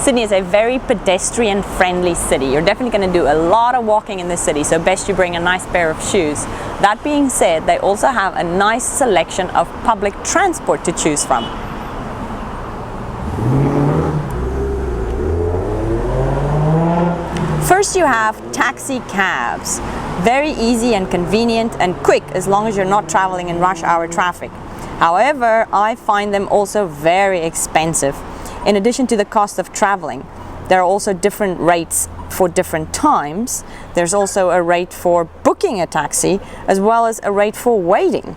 Sydney is a very pedestrian-friendly city. You're definitely going to do a lot of walking in the city, so best you bring a nice pair of shoes. That being said, they also have a nice selection of public transport to choose from. First you have taxicabs. Very easy and convenient and quick as long as you're not traveling in rush hour traffic. However, I find them also very expensive. In addition to the cost of traveling, there are also different rates for different times. There's also a rate for booking a taxi as well as a rate for waiting.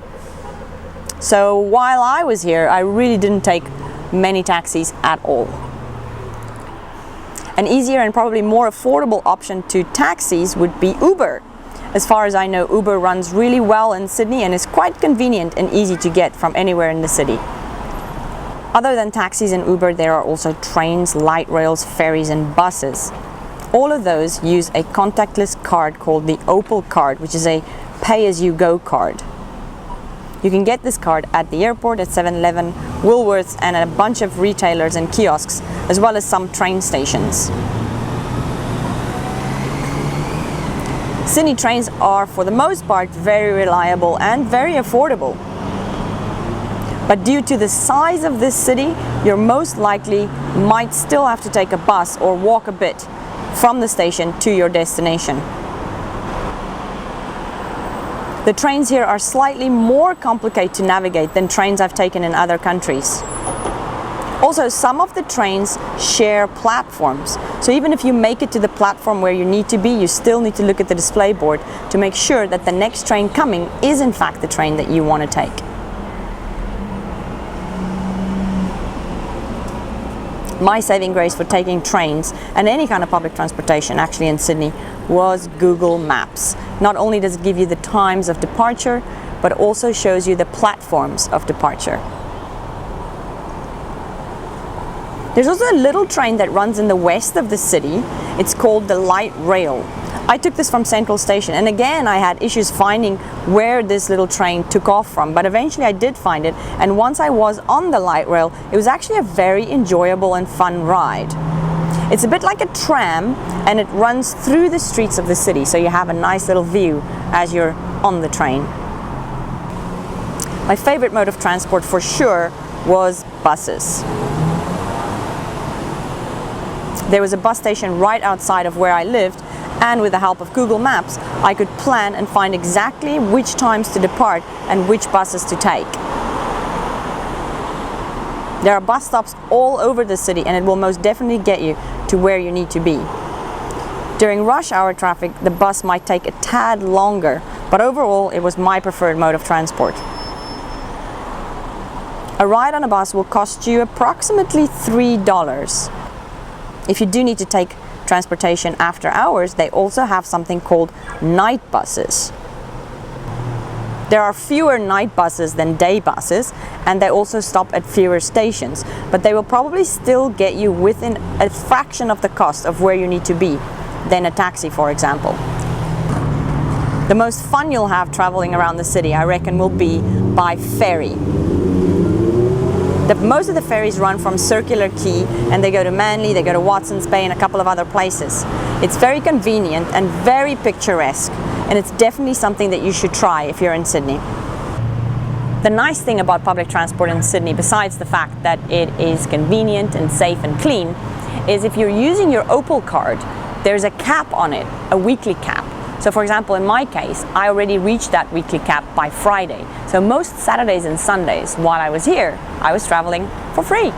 So while I was here, I really didn't take many taxis at all. An easier and probably more affordable option to taxis would be Uber. As far as I know, Uber runs really well in Sydney and is quite convenient and easy to get from anywhere in the city. Other than taxis and Uber, there are also trains, light rails, ferries and buses. All of those use a contactless card called the Opal card, which is a pay-as-you-go card. You can get this card at the airport, at 7-Eleven, Woolworths and at a bunch of retailers and kiosks, as well as some train stations. Sydney trains are, for the most part, very reliable and very affordable. But due to the size of this city, you're most likely might still have to take a bus or walk a bit from the station to your destination. The trains here are slightly more complicated to navigate than trains I've taken in other countries. Also, some of the trains share platforms. So even if you make it to the platform where you need to be, you still need to look at the display board to make sure that the next train coming is in fact the train that you want to take. My saving grace for taking trains and any kind of public transportation actually in Sydney was Google Maps. Not only does it give you the times of departure, but also shows you the platforms of departure. There's also a little train that runs in the west of the city. It's called the light rail. I took this from Central Station, and again I had issues finding where this little train took off from, but eventually I did find it, and once I was on the light rail, it was actually a very enjoyable and fun ride. It's a bit like a tram, and it runs through the streets of the city, so you have a nice little view as you're on the train. My favorite mode of transport for sure was buses. There was a bus station right outside of where I lived, and with the help of Google Maps, I could plan and find exactly which times to depart and which buses to take. There are bus stops all over the city, and it will most definitely get you to where you need to be. During rush hour traffic, the bus might take a tad longer, but overall it was my preferred mode of transport. A ride on a bus will cost you approximately $3. If you do need to take transportation after hours, they also have something called night buses. There are fewer night buses than day buses, and they also stop at fewer stations, but they will probably still get you within a fraction of the cost of where you need to be than a taxi, for example. The most fun you'll have traveling around the city, I reckon, will be by ferry. Most of the ferries run from Circular Quay, and they go to Manly, they go to Watson's Bay and a couple of other places. It's very convenient and very picturesque, and it's definitely something that you should try if you're in Sydney. The nice thing about public transport in Sydney, besides the fact that it is convenient and safe and clean, is if you're using your Opal card, there's a cap on it, a weekly cap. So for example, in my case, I already reached that weekly cap by Friday. So most Saturdays and Sundays while I was here, I was traveling for free.